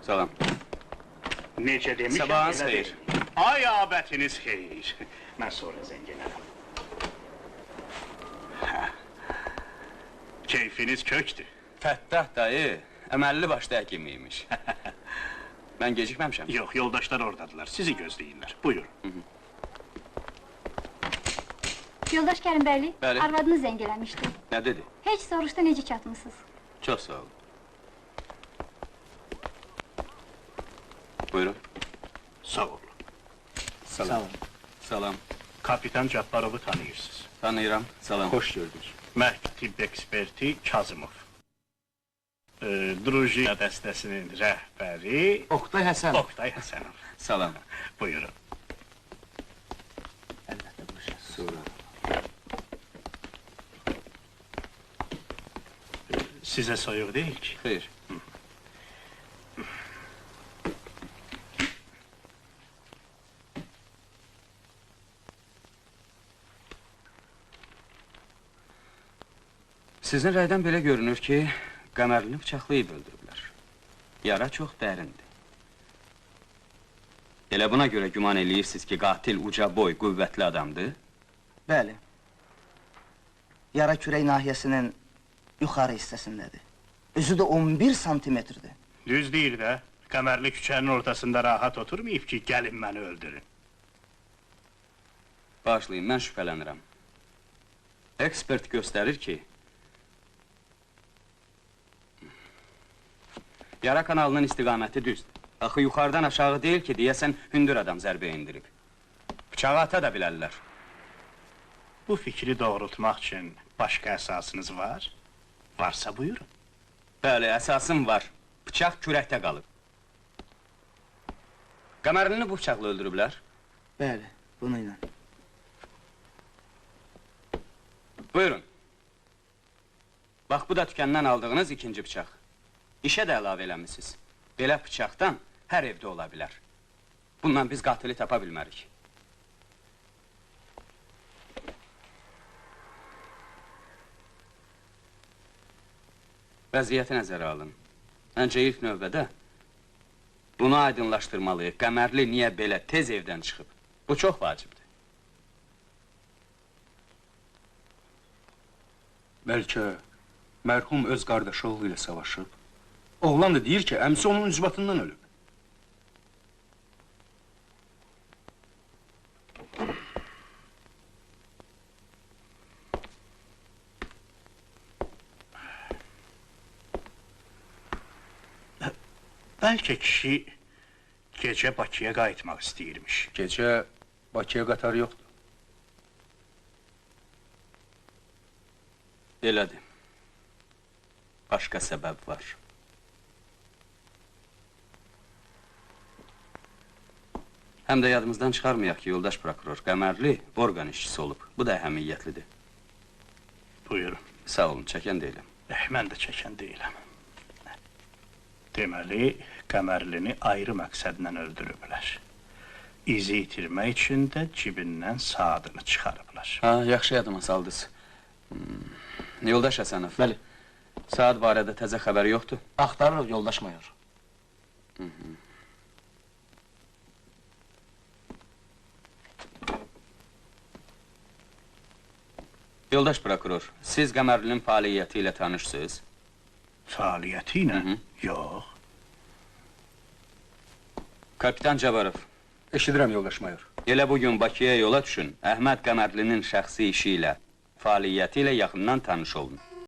Salam. Necə demişəm, Sabahınız elə xeyir. deyil. Ay abətiniz xeyir. Mən sonra zənginərəm. Keyfiniz kökdür. Fəttah dayı, əməlli başda həkim imiş. Mən gecikməmişəm. Yox, yoldaşlar oradadılar, sizi gözləyirlər. Buyurun. Yoldaş Kərimbəyli, Bəli. arvadınız zəng eləmişdi. Nə dedi? Heç soruşdu, necə çatmısınız? Çox sağ olun. Buyurun. Sağ olun. Salam. Salam. Kapitan Cabbarovu tanıyırsınız. Tanıyıram, salam. Xoş gördük. Məhv tibb eksperti Kazımov. Drujiya dəstəsinin rəhbəri Oktay Həsən. Oktay Həsənov. Salam. Buyurun. Əlbəttə, buyurun. Sonra. Sizə soyuq deyil ki. Xeyr. Sizin rəydən belə görünür ki, Qəmərlini bıçaqlayıb öldürüblər. Yara çox dərindir. Elə buna görə güman eləyirsiniz ki, qatil uca boy, qüvvətli adamdır? Bəli. Yara kürək nahiyəsinin yuxarı hissəsindədir. Özü də 11 santimetrdir. Düz deyir də, Qəmərli küçənin ortasında rahat oturmayıb ki, gəlin məni öldürün. Bağışlayın, mən şübhələnirəm. Ekspert göstərir ki, yara kanalının istiqaməti düzdür. Axı yuxarıdan aşağı deyil ki, deyəsən hündür adam zərbə indirib. Bıçağı ata da bilərlər. Bu fikri doğrultmaq üçün başqa əsasınız var? Varsa buyurun. Bəli, əsasım var. Bıçaq kürəkdə qalıb. Qəmərlini bu bıçaqla öldürüblər. Bəli, bununla. Buyurun. Bax, bu da tükəndən aldığınız ikinci bıçaq. İşə də əlavə eləmişsiniz. Belə bıçaqdan hər evdə ola bilər. Bundan biz qatili tapa bilmərik. Vəziyyəti nəzərə alın. Məncə ilk növbədə bunu aydınlaşdırmalıyıq. Qəmərli niyə belə tez evdən çıxıb? Bu çox vacibdir. Bəlkə mərhum öz qardaşı oğlu ilə savaşıb. Oğlan da deyir ki, əmsi onun üzbatından ölüb. Bəlkə kişi gecə Bakıya qayıtmaq istəyirmiş. Gecə Bakıya qatar yoxdur. Elədir. Başqa səbəb var. Həm də yadımızdan çıxarmayaq ki, yoldaş prokuror Qəmərli orqan işçisi olub. Bu da əhəmiyyətlidir. Buyurun. Sağ olun, çəkən deyiləm. Mən də çəkən deyiləm. Deməli, Qəmərlini ayrı məqsədlə öldürüblər. İzi itirmək üçün də cibindən saatını çıxarıblar. Ha, yaxşı yadıma saldınız. Yoldaş Həsənov. Bəli. Saat barədə təzə xəbər yoxdur. Axtarırıq yoldaş mayor. Yoldaş prokuror, siz Qəmərlinin fəaliyyəti ilə tanışsınız? Fəaliyyəti ilə? Yox. Kapitan Cabarov, Eşidirəm yoldaş mayor. elə bugün Bakıya yola düşün, Əhməd Qəmərlinin şəxsi işi ilə, fəaliyyəti ilə yaxından tanış olun.